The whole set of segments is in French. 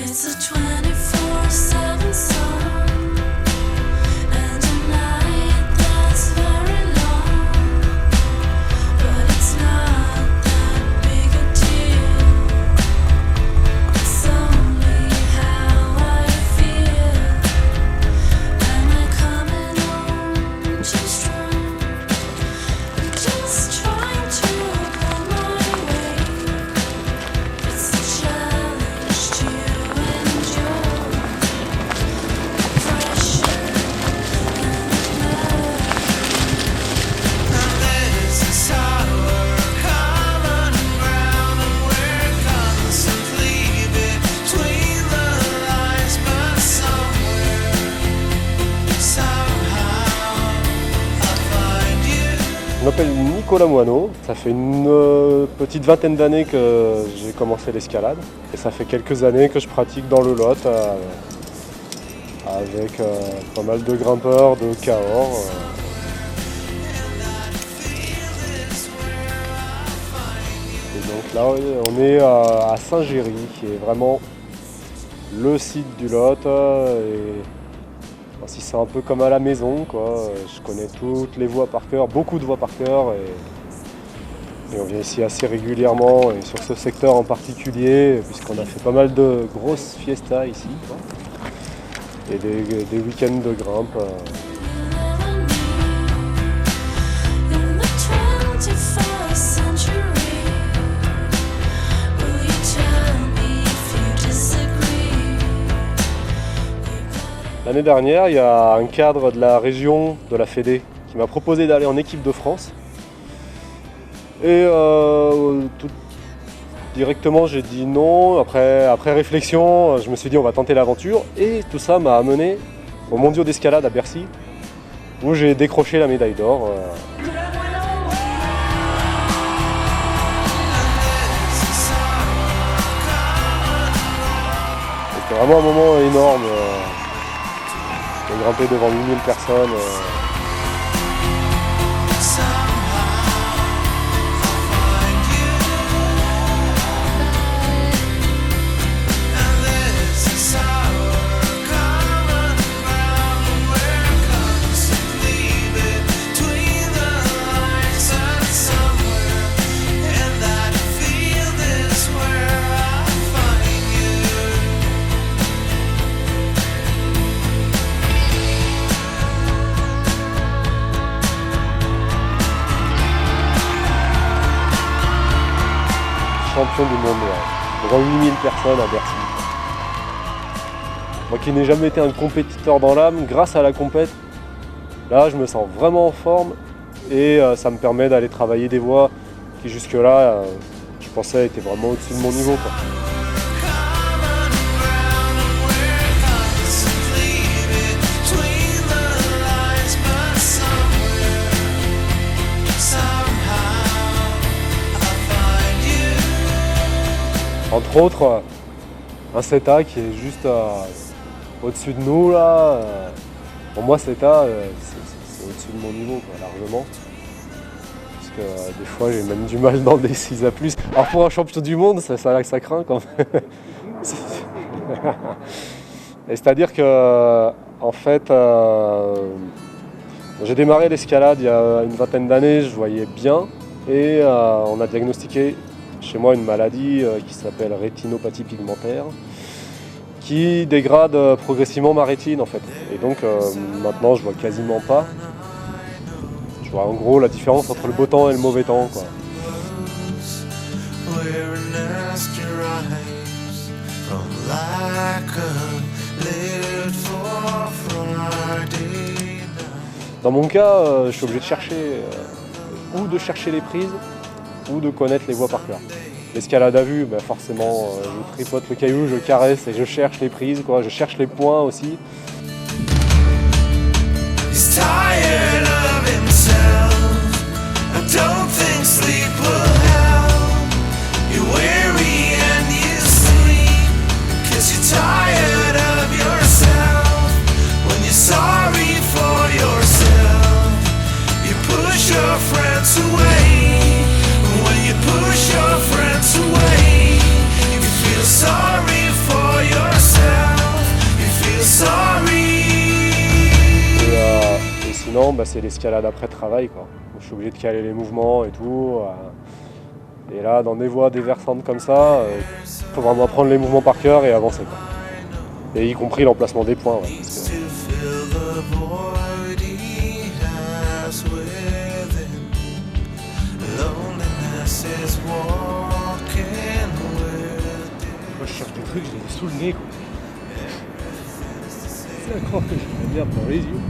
It's a 24/7 song, and a night that's very long, but it's not that big a deal. It's only how I feel. Am I coming on too strong? I'm just trying to pull my weight. It's a challenge to endure pressure and love. This is our common ground, and we're constantly between the lines, but somewhere, somehow, I'll find you. Je m'appelle Nicolas Moineau, ça fait une petite vingtaine d'années que j'ai commencé l'escalade et ça fait quelques années que je pratique dans le Lot avec pas mal de grimpeurs, de Cahors. Et donc là on est à Saint-Géry qui est vraiment le site du Lot et si c'est un peu comme à la maison, quoi. Je connais toutes les voies par cœur, beaucoup de voies par cœur et on vient ici assez régulièrement et sur ce secteur en particulier puisqu'on a fait pas mal de grosses fiestas ici, quoi. Et des week-ends de grimpe. In the 21st century, will you tell me if you disagree? L'année dernière, il y a un cadre de la région, de la Fédé, qui m'a proposé d'aller en équipe de France. Et tout directement, j'ai dit non. Après réflexion, je me suis dit on va tenter l'aventure. Et tout ça m'a amené aux mondiaux d'escalade à Bercy, où j'ai décroché la médaille d'or. C'était vraiment un moment énorme. J'ai grimpé devant 8000 personnes. Champion du monde, ouais. Devant 8000 personnes à Bercy. Moi qui n'ai jamais été un compétiteur dans l'âme, grâce à la compète, là je me sens vraiment en forme et ça me permet d'aller travailler des voies qui jusque-là, je pensais étaient vraiment au-dessus de mon niveau, quoi. Entre autres, un CETA qui est juste au-dessus de nous là. Pour moi, CETA, c'est au-dessus de mon niveau, quoi, largement. Parce que des fois, j'ai même du mal dans des 6 à plus. Alors pour un champion du monde, ça craint quand même. Et c'est-à-dire que, en fait, j'ai démarré l'escalade il y a une vingtaine d'années, je voyais bien. Et on a diagnostiqué chez moi une maladie qui s'appelle rétinopathie pigmentaire, qui dégrade progressivement ma rétine en fait. Et donc maintenant je vois quasiment pas. Je vois en gros la différence entre le beau temps et le mauvais temps, quoi. Dans mon cas, je suis obligé de chercher ou de chercher les prises ou de connaître les voies par cœur. L'escalade à vue, ben forcément, je tripote le caillou, je caresse et je cherche les prises, quoi. Je cherche les points aussi. Push your friends away, you feel sorry for yourself. maintenant, bah, c'est l'escalade après travail, quoi. Je suis obligé de caler les mouvements et tout. Et là, dans des voies déversantes comme ça, faut vraiment apprendre les mouvements par cœur et avancer, quoi. Et y compris l'emplacement des points. Ouais, parce to que- fill the void he has within. Loneliness is walking with Moi, je cherche des trucs, je les ai sous le nez, quoi. C'est à croire que j'ai la merde dans les yeux.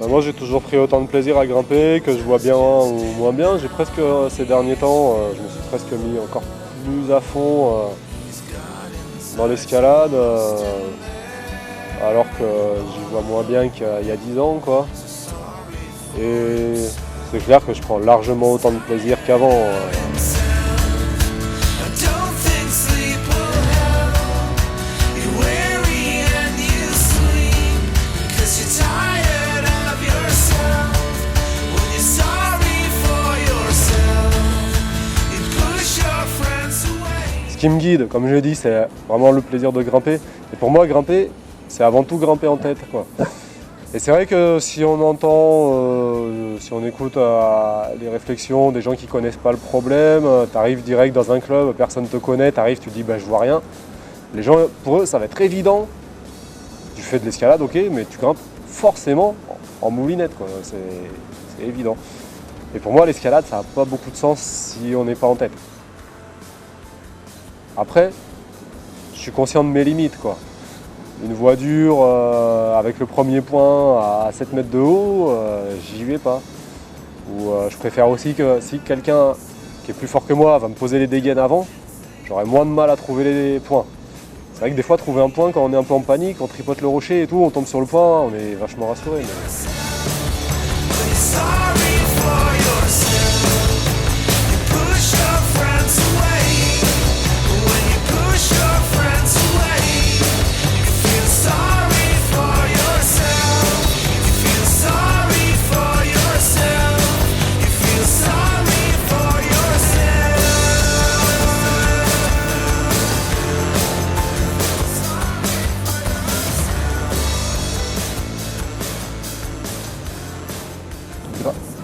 Bah, moi, j'ai toujours pris autant de plaisir à grimper, que je vois bien ou moins bien. J'ai presque, ces derniers temps, je me suis presque mis encore plus à fond dans l'escalade, alors que j'y vois moins bien qu'il y a 10 ans, quoi. Et c'est clair que je prends largement autant de plaisir qu'avant. I don't think sleep will help. You're weary and you sleep 'cause you're tired of yourself. When you're sorry for yourself, you push your friends away. Ce qui me guide, comme je l'ai dit, c'est vraiment le plaisir de grimper. Et pour moi, grimper, c'est avant tout grimper en tête, quoi. Et c'est vrai que si on entend, si on écoute les réflexions des gens qui connaissent pas le problème, t'arrives direct dans un club, personne te connaît, t'arrives, tu dis bah je vois rien. Les gens, pour eux, ça va être évident. Tu fais de l'escalade, ok, mais tu grimpes forcément en moulinette, quoi. C'est évident. Et pour moi, l'escalade, ça n'a pas beaucoup de sens si on n'est pas en tête. Après, je suis conscient de mes limites, quoi. Une voie dure avec le premier point à 7 mètres de haut, j'y vais pas. Ou je préfère aussi que si quelqu'un qui est plus fort que moi va me poser les dégaines avant, j'aurai moins de mal à trouver les points. C'est vrai que des fois, trouver un point quand on est un peu en panique, on tripote le rocher et tout, on tombe sur le point, on est vachement rassuré. When you're sorry for yourself, you push your friends away. When you push your friends away, you feel sorry for yourself. You feel sorry for yourself. You feel sorry for yourself.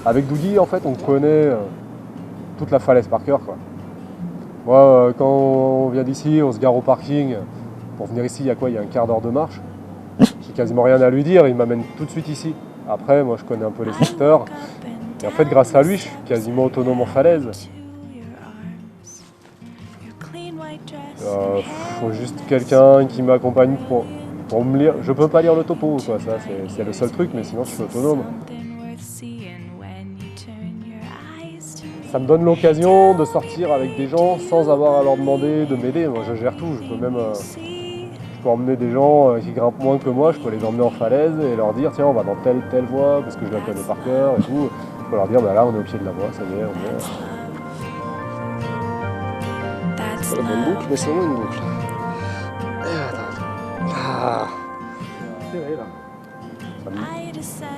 Avec Dougie, en fait, on connaît toute la falaise par cœur, quoi. Moi, quand on vient d'ici, on se gare au parking. Pour venir ici, il y a quoi? Il y a un quart d'heure de marche. J'ai quasiment rien à lui dire, il m'amène tout de suite ici. Après, moi, je connais un peu les secteurs. Et en fait, grâce à lui, je suis quasiment autonome en falaise. Faut juste quelqu'un qui m'accompagne pour me lire. Je peux pas lire le topo, quoi. Ça, c'est le seul truc, mais sinon, je suis autonome. Ça me donne l'occasion de sortir avec des gens sans avoir à leur demander de m'aider. Moi, je gère tout. Je peux même je peux emmener des gens qui grimpent moins que moi. Je peux les emmener en falaise et leur dire tiens, on va dans telle voie parce que je la connais par cœur et tout. Je peux leur dire bah là, on est au pied de la voie, ça y est, on y est. C'est la bonne boucle, mais c'est moi une boucle.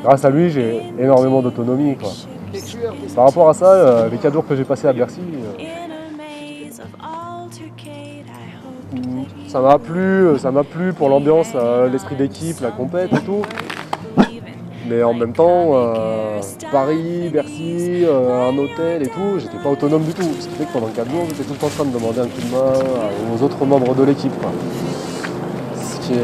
Grâce à lui, j'ai énormément d'autonomie, quoi. Par rapport à ça, les 4 jours que j'ai passés à Bercy, ça m'a plu pour l'ambiance, l'esprit d'équipe, la compète et tout. Mais en même temps, Paris, Bercy, un hôtel et tout, j'étais pas autonome du tout. Ce qui fait que pendant 4 jours, j'étais tout le temps en train de demander un coup de main aux autres membres de l'équipe, quoi. Ce qui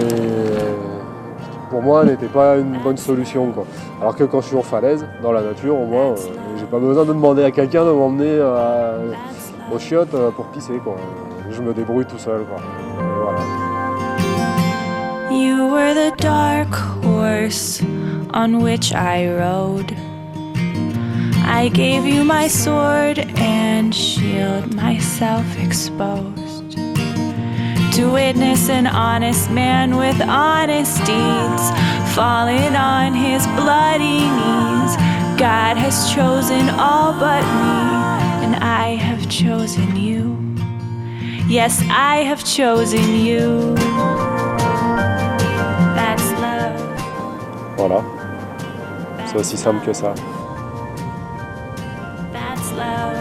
pour moi n'était pas une bonne solution, quoi. Alors que quand je suis en falaise, dans la nature, au moins, j'ai pas besoin de demander à quelqu'un de m'emmener aux chiottes pour pisser, quoi. Je me débrouille tout seul, quoi. Et voilà. You were the dark horse on which I rode. I gave you my sword and shield, myself exposed to witness an honest man with honest deeds falling on his bloody knees. God has chosen all but me, and I have chosen you. Yes, I have chosen you. That's love. Voilà. C'est aussi simple que ça. That's love.